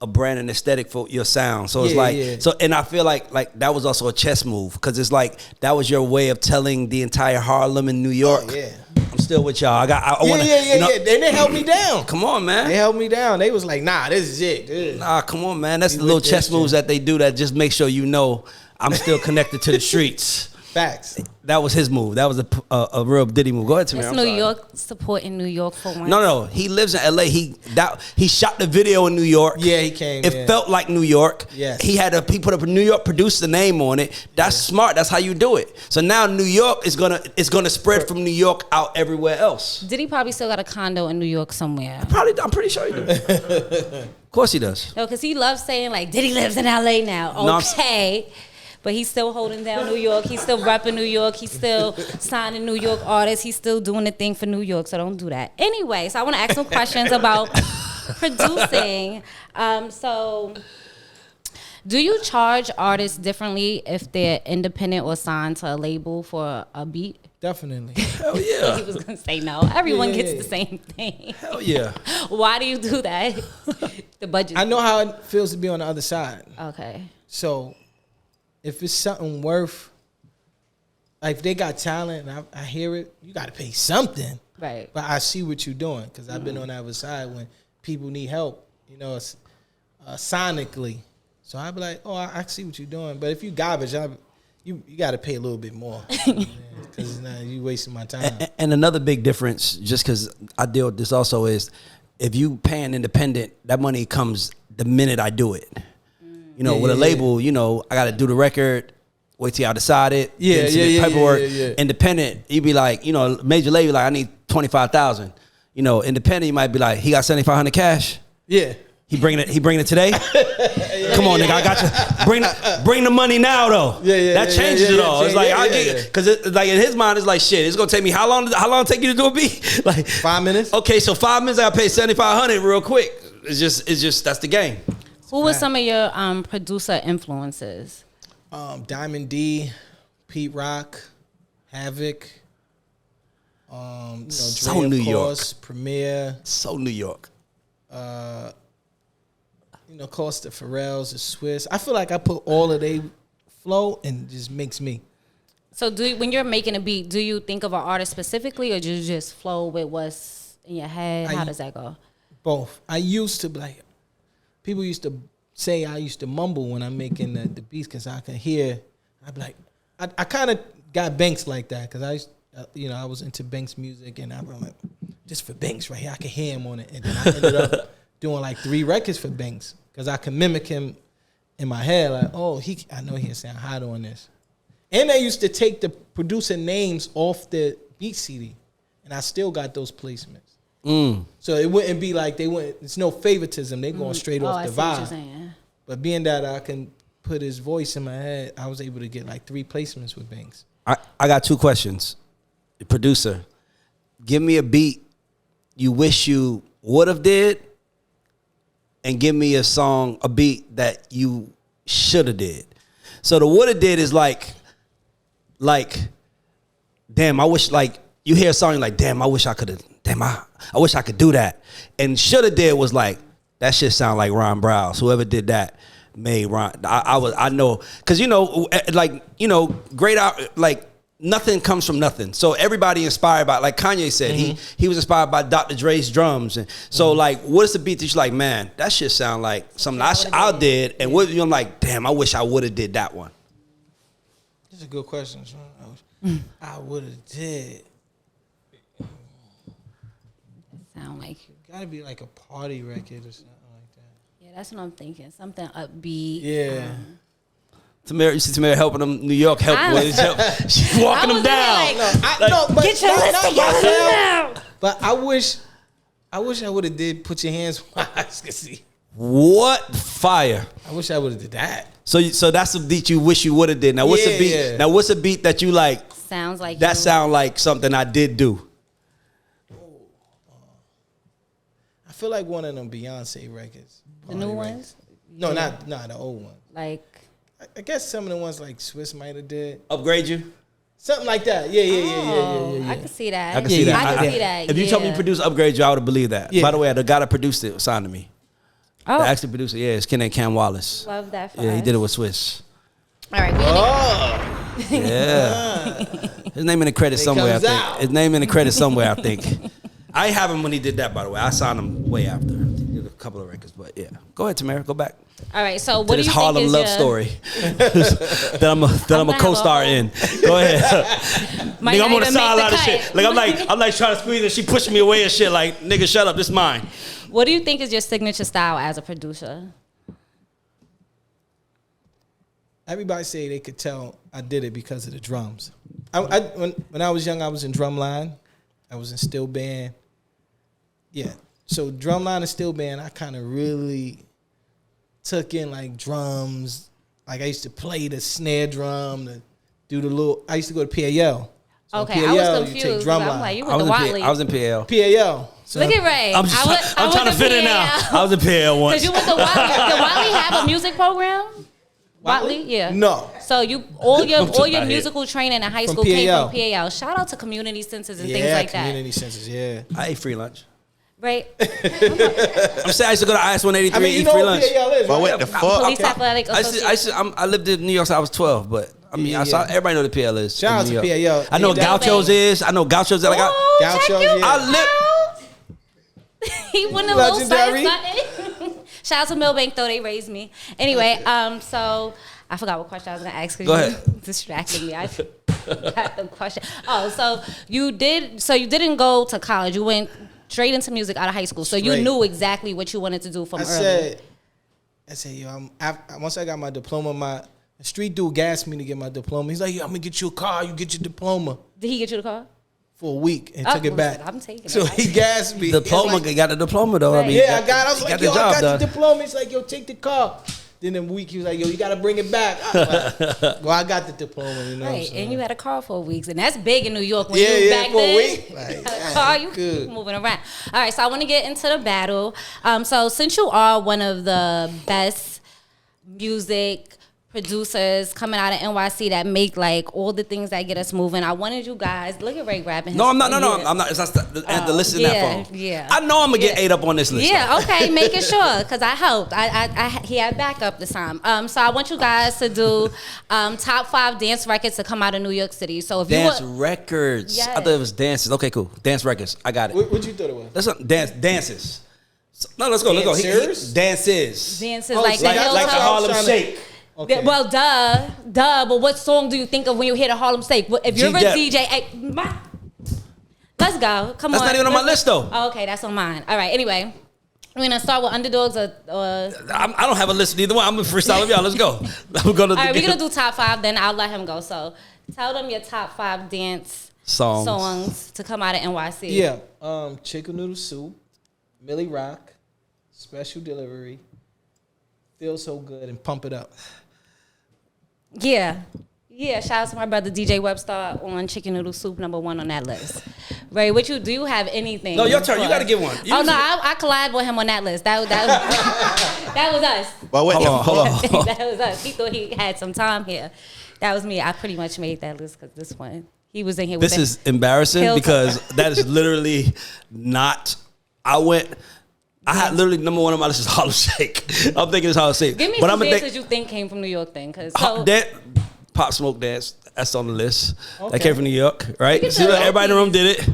B: a brand and aesthetic for your sound. So it's so, and I feel like that was also a chess move because it's like that was your way of telling the entire Harlem and New York.
C: Oh, yeah.
B: I'm still with y'all.
C: Then they held me down.
B: Come on, man.
C: They held me down. They was like, nah, this is it.
B: Nah, come on, man. That's the little chess moves that they do that just make sure you know I'm still connected to the streets.
C: Facts.
B: That was his move. That was a real Diddy move. Go ahead, Tamir.
A: It's New York supporting New York for once.
B: No. He lives in LA. He shot the video in New York.
C: Yeah, he came.
B: It felt like New York.
C: Yes.
B: He put up a New York producer name on it. That's smart. That's how you do it. So now New York is gonna spread from New York out everywhere else.
A: Diddy probably still got a condo in New York somewhere.
B: I'm pretty sure he does. Of course he does.
A: No, because he loves saying like Diddy lives in LA now. Okay. But he's still holding down New York. He's still repping New York. He's still signing New York artists. He's still doing the thing for New York. So don't do that. Anyway, so I want to ask some questions about producing. So do you charge artists differently if they're independent or signed to a label for a beat?
C: Definitely.
B: Hell yeah.
A: He was going to say no. Everyone gets the same thing.
B: Hell yeah.
A: Why do you do that? The budget.
C: I know how it feels to be on the other side.
A: Okay.
C: So if it's something worth, like if they got talent and I hear it, you got to pay something.
A: Right.
C: But I see what you're doing because I've been on the other side when people need help, sonically. So I'd be like, oh, I see what you're doing. But if you garbage, you got to pay a little bit more because you wasting my time.
B: And another big difference, just because I deal with this also, is if you paying independent, that money comes the minute I do it. With a label, I got to do the record, wait till y'all decide it. Paperwork. Independent, you be like, major label, like I need 25,000. Independent, you might be like, he got 7,500 cash.
C: Yeah.
B: He bringing it today. Come on, nigga, I got you. Bring the money now, though. That changes it all. It's like I get because like in his mind, it's like shit. It's gonna take me how long? How long take you to do a beat? Like
C: 5 minutes.
B: Okay, so 5 minutes. I gotta pay 7,500 real quick. It's just that's the game.
A: Who were some of your producer influences?
C: Diamond D, Pete Rock, Havoc.
B: So
C: Dre,
B: New
C: of course,
B: York.
C: Premier.
B: So New York.
C: Of course, the Pharrells, the Swiss. I feel like I put all of they flow and it just makes me.
A: So when you're making a beat, do you think of an artist specifically or do you just flow with what's in your head? How does that go?
C: Both. I used to be like, people used to say I used to mumble when I'm making the beats because I could hear. I'd be like, I kind of got Banks like that because I used, I was into Banks music and I was like, just for Banks right here, I could hear him on it. And then I ended up doing like 3 records for Banks because I could mimic him in my head. Like, oh, I know he'll sound hot on this. And I used to take the producer names off the beat CD and I still got those placements. So it wouldn't be like it's no favoritism. They going straight off the vibe. But being that I can put his voice in my head, I was able to get like 3 placements with Banks.
B: I got 2 questions. The producer, give me a beat you wish you would have did, and give me a beat that you should have did. So the would have did is like like, damn, I wish, like, you hear a song, you're like, damn, I wish I could have, damn, I wish I could do that. And shoulda did was like, that shit sound like Ron Browz. Whoever did that made Ron. I know, because, you know, like, you know, great out, like, nothing comes from nothing. So everybody inspired by, like Kanye said, he was inspired by Dr. Dre's drums. And so like, what's the beat that you're like, man, that shit sound like something I did. And what, I'm like, damn, I wish I would have did that one.
C: That's a good question, son. I would have did.
A: Sound like you.
C: Gotta be like a party record or something like that.
A: Yeah, that's what I'm thinking. Something upbeat.
C: Yeah.
B: Tamara, you see Tamara helping them New York she's walking them down.
C: But
A: get your list together now.
C: But I wish I would have did Put Your Hands Where Eyes Can See.
B: What fire?
C: I wish I would have did that.
B: So that's a beat you wish you would have did. Now what's a beat?
C: Yeah.
B: Now what's a beat that you like?
A: Sounds like
B: That
A: you.
B: sound like something I did do.
C: I feel like one of them Beyonce records.
A: The new ones?
C: No, not the old one.
A: Like,
C: I guess some of the ones like Swiss might have did.
B: Upgrade you?
C: Something like that. Yeah.
A: I can see that.
B: I can see that.
A: I can see that.
B: If you told me to produce Upgrade You, I would have believed that.
C: Yeah.
B: By the way, the guy that produced it signed to me.
A: Oh,
B: The actual producer, yeah, it's Ken and Cam Wallace.
A: love that. For
B: Yeah, he
A: us.
B: did it with Swiss.
A: All right.
B: Yeah. His name in the credits somewhere, I
C: comes
B: think.
C: out.
B: His name in the credits somewhere, I think. I ain't have him when he did that, by the way. I signed him way after. He did a couple of records, but yeah. Go ahead, Tamara. Go back.
A: All right. So
B: To
A: what do
B: this
A: you
B: Harlem
A: think is
B: love
A: your,
B: story that I'm a co-star in. Go ahead.
A: Might
B: Nigga,
A: not
B: I'm on the
A: even make
B: sideline and
A: cut.
B: shit. Like I'm like trying to squeeze and she pushing me away and shit. Like, nigga, shut up. This is mine.
A: What do you think is your signature style as a producer?
C: Everybody say they could tell I did it because of the drums. When I was young, I was in drumline. I was in steel band. Yeah. So drumline and steel band, I kind of really took in like drums. Like I used to play the snare drum, do the little. I used to go to PAL. So
A: Okay,
C: PAL,
A: I was
C: you take
A: confused. I'm
C: drumline.
A: like, you went to Watley.
B: I was in PL.
C: PAL. So
A: Look at Ray.
B: I'm trying to fit in now. I was in PL once.
A: Because you went to Watley. Did Watley have a music program? Watley? Yeah.
C: No.
A: So all your
B: out here.
A: musical training in high
C: From
A: school came
C: PAL.
A: from PAL. Shout out to community centers and things
C: Yeah,
A: like that.
C: community centers. Yeah.
B: I ate free lunch.
A: Right?
B: I'm saying I used to go to IS 183
C: I mean, you
B: eat
C: know
B: free
C: what
B: lunch.
C: PAL is,
D: But
C: right?
D: what the fuck?
A: Police Athletic Association.
B: I lived in New York since I was 12, but I mean,
C: Yeah,
B: I saw
C: yeah.
B: everybody know the PL is.
C: Shout out
B: in New
C: to
B: York.
C: PAL.
B: I know
C: Yeah.
B: Gauchos is. I know Gauchos. Like
A: Oh,
C: Gauchos,
A: check you
C: yeah.
B: I live.
A: out. He went a little
C: Legendary.
A: something. Shout out to Millbank, though. They raised me. Anyway, so I forgot what question I was going to ask because
B: Go
A: you
B: ahead.
A: distracted me. I forgot the question. Oh, so you didn't go to college. You went straight into music out of high school. So you
C: Straight.
A: knew exactly what you wanted to do from
C: I
A: early.
C: said, yo, once I got my diploma, my street dude gassed me to get my diploma. He's like, yo, I'm gonna get you a car. You get your diploma
A: Did he get you the car?
C: for a week and
A: Oh,
C: took it back.
A: I'm taking it.
C: So he gassed me.
B: Diploma,
C: It's like,
B: got a diploma though. I
A: Right.
B: mean,
C: yeah, I got. I was like,
B: got
C: yo,
B: the job
C: I got
B: done.
C: the diploma. He's like, yo, take the car. Then in a week, he was like, yo, you gotta bring it back. I was like, well, I got the diploma, you know. what I'm
A: Right,
C: saying?
A: and you had a car for weeks, and that's big in New York. When
C: Yeah,
A: you was
C: yeah,
A: back
C: for a
A: then,
C: week.
A: you
C: Like,
A: had a car, you
C: good.
A: moving around. All right, so I want to get into the battle. So since you are one of the best music producers coming out of NYC that make like all the things that get us moving, I wanted you guys look at Ray grabbing.
B: No,
A: his
B: I'm not. No,
A: phone.
B: I'm not. It's not I have to listen to
A: yeah,
B: that phone.
A: yeah.
B: I know I'm gonna get ate up on this list.
A: Yeah, okay, making sure because I helped. He had backup this time. So I want you guys to do top 5 dance records to come out of New York City. So if
B: Dance
A: you would,
B: records.
A: Yes.
B: I thought it was dances. Okay, cool. Dance records. I got it.
C: What you thought it was?
B: Let's dances. No, let's go. Let's go.
C: Dancers?
B: Dances.
A: dances
C: Oh,
A: like
C: so
A: the
B: Like a
C: that's
A: Hilltop.
B: Harlem
C: trying to-
B: Shake.
C: Okay.
A: Well, duh. But what song do you think of when you hear the Harlem Shake? If you're a
B: G-Dep.
A: DJ, let's go. Come on.
B: That's not even on my list, though.
A: Oh, okay, that's on mine. All right. Anyway, we're gonna start with underdogs or
B: I don't have a list of either one. I'm a freestyle with y'all. Let's go. I'm gonna.
A: all right, we're gonna do top 5. Then I'll let him go. So tell them your top 5 dance songs to come out of NYC.
C: Yeah, chicken noodle soup, Millie Rock, special delivery, feel so good, and pump it up.
A: Yeah. Shout out to my brother DJ Webstar on Chicken Noodle Soup, number 1 on that list. Ray, do you have anything?
B: No, your turn. You
A: for-
B: gotta give one. You
A: Oh no,
B: usually-
A: I collabed with him on that list. That was us.
D: But wait, hold on.
A: That was us. He thought he had some time here. That was me. I pretty much made that list because this one, he was in here with
B: This is embarrassing
A: Hills.
B: because that is literally not. I had literally number one on my list is Harlem Shake. I'm thinking it's Harlem Shake.
A: Give me some dances you think came from New York then. Cause
B: Pop Smoke Dance. That's on the list.
C: Okay.
B: That came from New York, right? See, look, everybody in the room did it.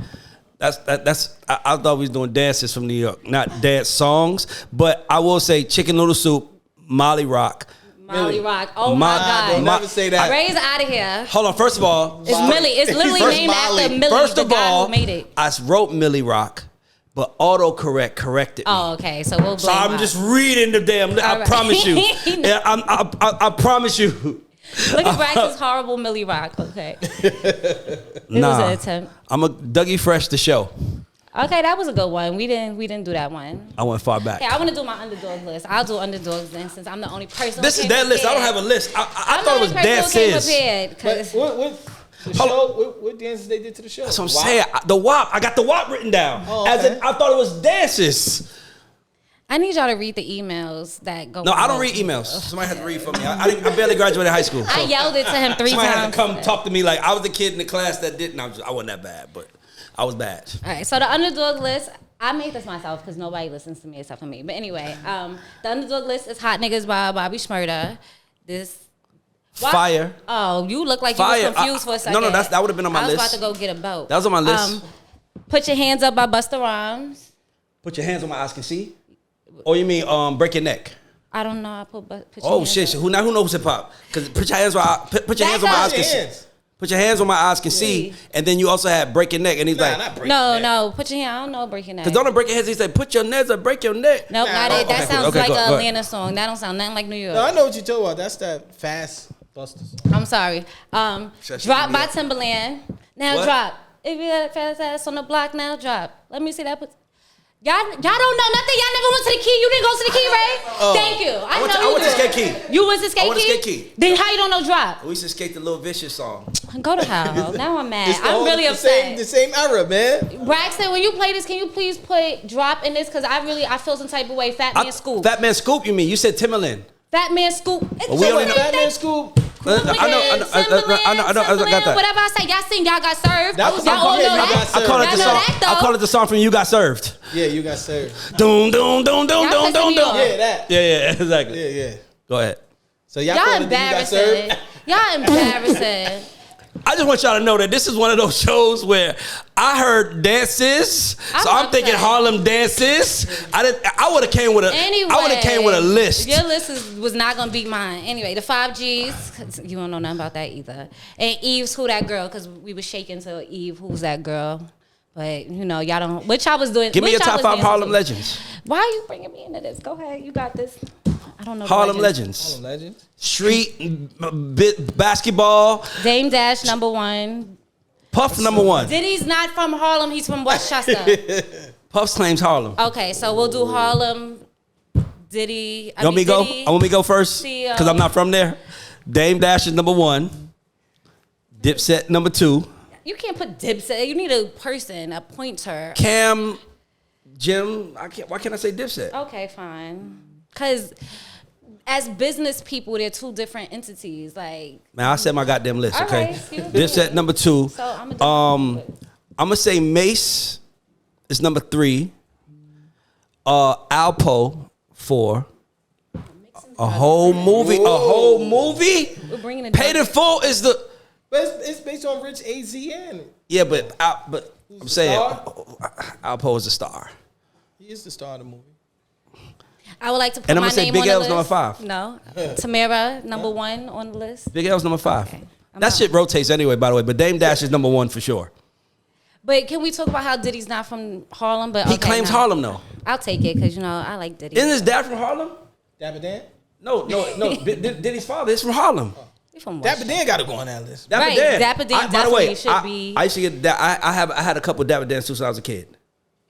B: That's. I thought we was doing dances from New York, not dance songs. But I will say, Chicken Noodle Soup, Molly Rock.
A: Molly Rock. Oh my God.
C: Don't never say that.
A: Ray's out of here.
B: Hold on. First of all,
A: It's Millie. It's literally named after Millie,
B: First
A: the
B: of
A: guy
B: all,
A: who made it.
B: I wrote Millie Rock, but autocorrect corrected me.
A: Oh, okay. So we'll blame
B: So I'm
A: Rock.
B: just reading the damn.
A: All
B: I
A: right.
B: promise you. Yeah, I promise you.
A: Look at Braxton's horrible Millie Rock. Okay. It was an attempt.
B: I'm a Dougie Fresh the show.
A: Okay, that was a good one. We didn't do that one.
B: I went far back.
A: Okay, I want to do my underdog list. I'll do underdogs then, since I'm the only person.
B: This is that list. I don't have a list. I thought it was dances.
C: But what dances they did to the show?
B: That's what I'm saying. The WAP. I got the WAP written down.
C: Oh,
B: As
C: okay.
B: in, I thought it was dances.
A: I need y'all to read the emails that go.
B: No, I don't
A: on.
B: read emails. Somebody has to read for me. I barely graduated high school.
A: I
B: So
A: yelled it to him 3
B: somebody
A: times.
B: had to come talk to me like I was the kid in the class that didn't. I wasn't that bad, but I was bad.
A: All right, so the underdog list, I made this myself because nobody listens to me except for me. But anyway, the underdog list is Hot Niggas by Bobby Shmurda. What?
B: Fire.
A: Oh, you look like
B: Fire.
A: you was confused for a second.
B: No, that would have been on my list.
A: I was about to go get a belt.
B: That was on my list.
A: Put Your Hands Up by Busta Rhymes.
B: Put your hands on my eyes can see. Or you mean Break Your Neck?
A: I don't know. I put Your
B: Oh
A: Hands
B: shit!
A: Up.
B: Who knows hip hop? Because put your hands on put your hands on my eyes can see. Put your hands on my eyes can see, and then you also had Break Your Neck, and he's like,
C: not break
A: No, put your hand. I don't know Break Your Neck.
B: because don't break your hands. He said, put your hands up, break your neck.
A: Nope, not it. That
B: okay,
A: sounds
B: okay,
A: like
B: go
A: an
B: ahead.
A: Atlanta song. That don't sound nothing like New York.
C: No, I know what you're talking about. That's that Fast Buster song.
A: I'm sorry. Drop by Timberland. Now
B: What?
A: drop. If you got a fast ass on the block, now drop. Let me see that. Y'all don't know nothing. Y'all never went to the Key. You didn't go to the Key, Ray? Thank you. I
B: went
A: know
B: to- I
A: you
B: went to
A: did.
B: Skate Key.
A: You went to Skate Key?
B: I went to Skate Key.
A: Then how you don't know drop?
B: We used to skate the Little Vicious song.
A: Go to hell. Now I'm mad.
C: It's the
A: I'm
C: whole-
A: really
C: the
A: upset.
C: the same era, man.
A: Braxton, when you play this, can you please put drop in this? Because I feel some type of way. Fat Man Scoop.
B: Fat Man Scoop, you mean? You said Timberland.
A: Fat Man Scoop. It's
B: we
A: the
B: only
A: same
B: know-
C: Fat Man
A: thing.
C: Scoop.
B: I know, I got that.
A: Whatever I say, y'all sing, y'all got served.
C: That was
A: y'all all know
C: yeah, you
A: that.
C: got served.
B: I call it
A: Y'all
B: the
A: know
B: song.
A: that, though.
B: I call it the song from You Got Served.
C: Yeah, you got served.
B: Doom, doom, doom, doom,
A: Y'all
B: doom,
A: pissing
B: doom,
A: me
B: doom.
A: off.
C: Yeah, that.
B: Yeah, exactly.
C: Yeah.
B: Go ahead.
C: So y'all,
A: Y'all
C: call it You Got
A: embarrassing.
C: Served?
A: Y'all embarrassing.
B: I just want y'all to know that this is one of those shows where I heard dances, so I'm thinking
A: upset.
B: Harlem dances. I would have came with a.
A: Anyway,
B: I would have came with a list.
A: Your list was not gonna beat mine. Anyway, the 5Gs, 'cause you don't know nothing about that either. And Eve's Who That Girl, because we was shaking to Eve, Who's That Girl. But you know, y'all don't. What y'all was doing?
B: Give me your
A: what y'all
B: top
A: was
B: 5
A: dancing
B: Harlem
A: to?
B: legends.
A: Why are you bringing me into this? Go ahead, you got this. I don't know. the
B: Harlem
A: legends.
B: legends.
C: Harlem Legends.
B: Street basketball.
A: Dame Dash #1.
B: Puff #1.
A: Diddy's not from Harlem. He's from Westchester.
B: Puff's claims Harlem.
A: Okay, so we'll do Harlem. Diddy.
B: You want me to go? I want me to go first
A: See,
B: because I'm not from there. Dame Dash is #1. Dipset #2.
A: You can't put Dipset. You need a person, a pointer.
B: Cam, Jim. Why can't I say Dipset?
A: Okay, fine. Because as business people, they're two different entities. Like,
B: Man, I said my goddamn list.
A: All
B: Okay.
A: right, excuse me.
B: Dipset #2.
A: so I'm gonna do
B: I'm gonna say Mace is #3. Alpo 4. A whole movie. A whole movie.
A: We're bringing it
B: Paid
A: down.
B: in Full is the.
C: But it's based on Rich AZN.
B: Yeah, but I'm
C: the
B: saying
C: star?
B: Alpo is the star.
C: He is the star of the movie.
A: I would like to put
B: And I'm
A: my
B: gonna say
A: name
B: Big
A: on
B: L's
A: the list.
B: #5.
A: No. Tamara, #1 on the list.
B: Big L's #5.
A: Okay, I'm
B: That
A: out.
B: shit rotates anyway, by the way. But Dame Dash is #1 for sure.
A: But can we talk about how Diddy's not from Harlem? But
B: He
A: okay,
B: claims
A: no.
B: Harlem though.
A: I'll take it because, you know, I like Diddy.
B: Isn't his dad from Harlem?
C: Dapper Dan?
B: No. Diddy's father is from Harlem.
A: He from
C: Dapper
A: Washington.
C: Dan got to go on that list.
B: Dapper
A: Right,
B: Dan.
A: Dapper Dan
B: By the way,
A: definitely should be-
B: I used to get that. I had a couple of Dapper Dans since I was a kid.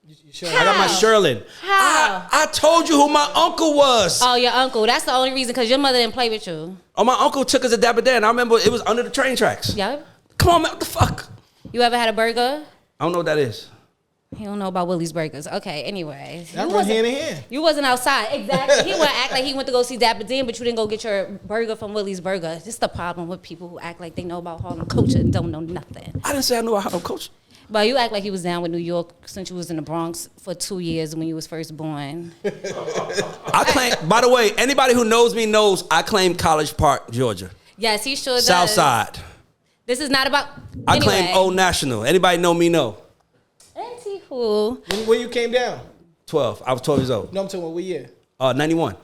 C: You sure?
B: I got my
A: How?
B: Sherlin.
A: How?
B: I told you who my uncle was.
A: Oh, your uncle. That's the only reason because your mother didn't play with you.
B: Oh, my uncle took us to Dapper Dan. I remember it was under the train tracks.
A: Yeah.
B: Come on, man. What the fuck?
A: You ever had a burger?
B: I don't know what that is.
A: He don't know about Willie's Burgers. Okay, anyway.
C: That run hand in hand.
A: You wasn't outside. Exactly. He would act like he went to go see Dapper Dan, but you didn't go get your burger from Willie's Burger. This is the problem with people who act like they know about Harlem culture and don't know nothing.
B: I didn't say I knew about Harlem culture.
A: But you act like you was down with New York since you was in the Bronx for 2 years when you was first born.
B: I claim, by the way, anybody who knows me knows I claim College Park, Georgia.
A: Yes, he sure does.
B: South Side.
A: This is not about...
B: I claim Old National. Anybody know me know.
A: Anywho.
C: When you came down?
B: 12. I was 12 years old.
C: No, I'm talking about what year?
B: 91.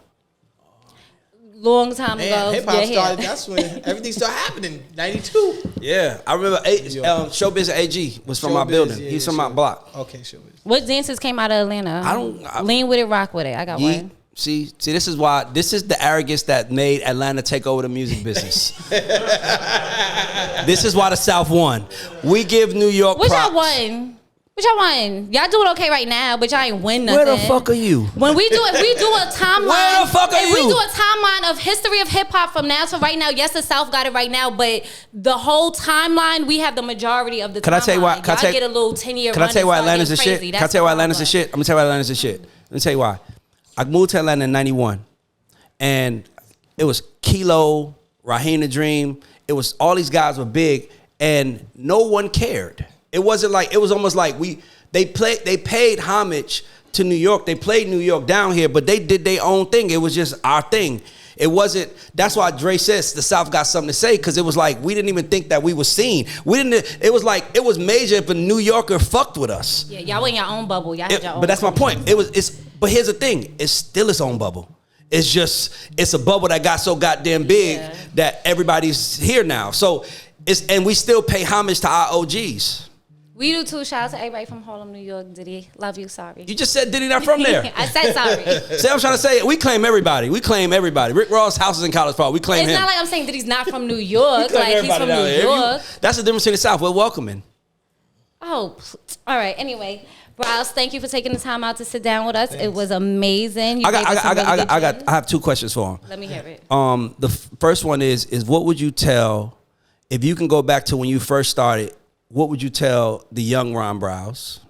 A: Long time ago.
C: Hip hop started. That's when everything started happening. 92.
B: Yeah, I remember. Showbiz AG was from my building.
C: Yeah,
B: He's from my block.
C: Okay, Showbiz.
A: What dancers came out of Atlanta? Lean with it, rock with it. I got one.
B: See, this is why. This is the arrogance that made Atlanta take over the music business. This is why the South won. We give New York
A: What
B: props.
A: y'all won? What y'all won? Y'all doing okay right now, but y'all ain't win nothing.
B: Where the fuck are you?
A: When we do a timeline.
B: Where the fuck are
A: if we
B: you?
A: do a timeline of history of hip hop from now to right now, yes, the South got it right now, but the whole timeline, we have the majority of the timeline.
B: Can I tell you why?
A: Y'all get a little 10-year run.
B: Can I tell you why Atlanta's a shit? Can I tell you why Atlanta's a shit? I'm gonna tell you why Atlanta's a shit. Let me tell you why. I moved to Atlanta in 91, and it was Kilo, Raheem the Dream. It was all these guys were big, and no one cared. It wasn't like, it was almost like they paid homage to New York. They played New York down here, but they did their own thing. It was just our thing. It wasn't, that's why Dre says the South got something to say, because it was like, we didn't even think that we were seen. It was like, it was major if a New Yorker fucked with us.
A: Yeah, y'all in your own bubble. Y'all had your own
B: But that's my
A: bubble.
B: point. But here's the thing, it's still its own bubble. It's a bubble that got so goddamn big that everybody's here now. So and we still pay homage to our OGs.
A: We do too. Shout out to everybody from Harlem, New York. Diddy, love you. Sorry.
B: You just said Diddy not from there.
A: I said sorry.
B: See, I'm trying to say, we claim everybody. Rick Ross' house is in College Park. We claim him.
A: It's not like I'm saying that he's not from New York. Like he's from New York.
B: That's the difference in the South. We're welcoming.
A: Oh, all right. Anyway, Browz, thank you for taking the time out to sit down with us. Thanks. It was amazing.
B: I have two questions for him.
A: Let me hear it.
B: The first one is what would you tell, if you can go back to when you first started, what would you tell the young Ron Browz?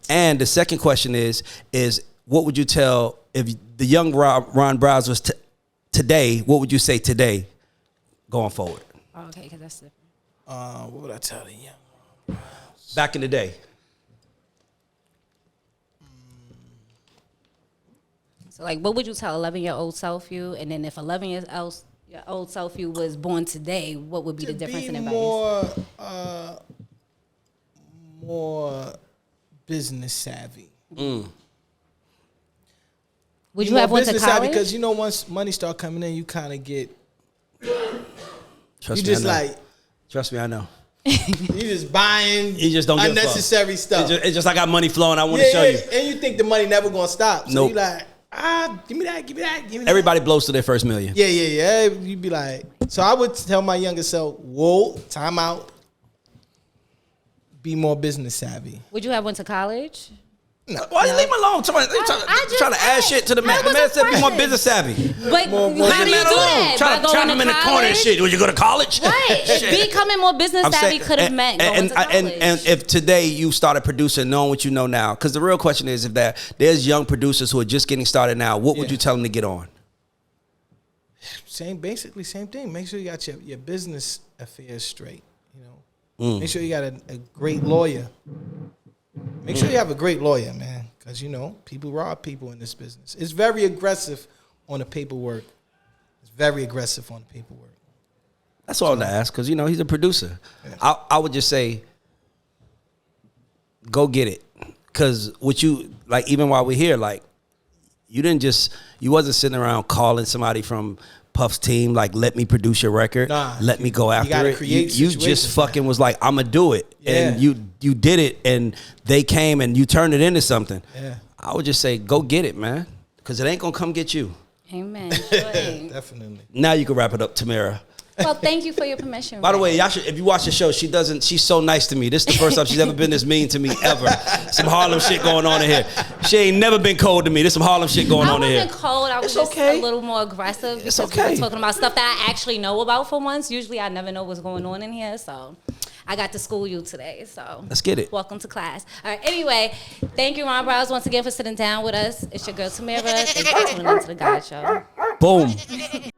B: And the second question is what would you tell if the young Ron Browz was today? What would you say today, going forward?
A: Okay, because that's different.
C: What would I tell the young?
B: Back in the day.
A: So, like, what would you tell 11-year-old self you? And then if 11-year-old self you was born today, what would be the difference in advice?
C: More business savvy.
A: Would you have went to college?
C: Because once money start coming in, you kind of get.
B: Trust me, I know.
C: You just buying.
B: You just don't
C: unnecessary stuff.
B: It's just I got money flowing. I want to show you.
C: And you think the money never gonna stop. So
B: nope.
C: you like, give me that.
B: Everybody blows to their first million.
C: Yeah. You'd be like, so I would tell my younger self, whoa, time out. Be more business savvy.
A: Would you have went to college?
B: No. Why you leave him alone? Trying to add shit to the man. The man said be more business savvy.
A: But how do you do that?
B: Trying to trap him in the corner and shit. Would you go to college?
A: Right. Becoming more business savvy could have meant going to college.
B: And if today you started producing, knowing what you know now, because the real question is if there's young producers who are just getting started now, what would you tell them to get on?
C: Basically same thing. Make sure you got your business affairs straight. Make sure you got a great lawyer. Make sure you have a great lawyer, man, because people rob people in this business. It's very aggressive on the paperwork.
B: That's all I ask, because he's a producer. Yeah. I would just say, go get it, because even while we're here, you wasn't sitting around calling somebody from Puff's team, like, let me produce your record, let me go after it. You just fucking was like, I'm gonna do it, and you did it, and they came and you turned it into something. Yeah. I would just say, go get it, man, because it ain't gonna come get you.
A: Amen. Sure ain't.
C: Definitely.
B: Now you can wrap it up, Tamara.
A: Well, thank you for your permission.
B: By the way, y'all should, if you watch the show, she's so nice to me. This is the first time she's ever been this mean to me ever. Some Harlem shit going on in here. She ain't never been cold to me. There's some Harlem shit going on in here.
A: I wasn't cold. I was just a little more aggressive because we were talking about stuff that I actually know about for once. Usually I never know what's going on in here, so I got to school you today. So
B: let's get it.
A: Welcome to class. All right. Anyway, Thank you, Ron Browz, once again for sitting down with us. It's your girl Tamara. Thank you for tuning into the God Show.
B: Boom.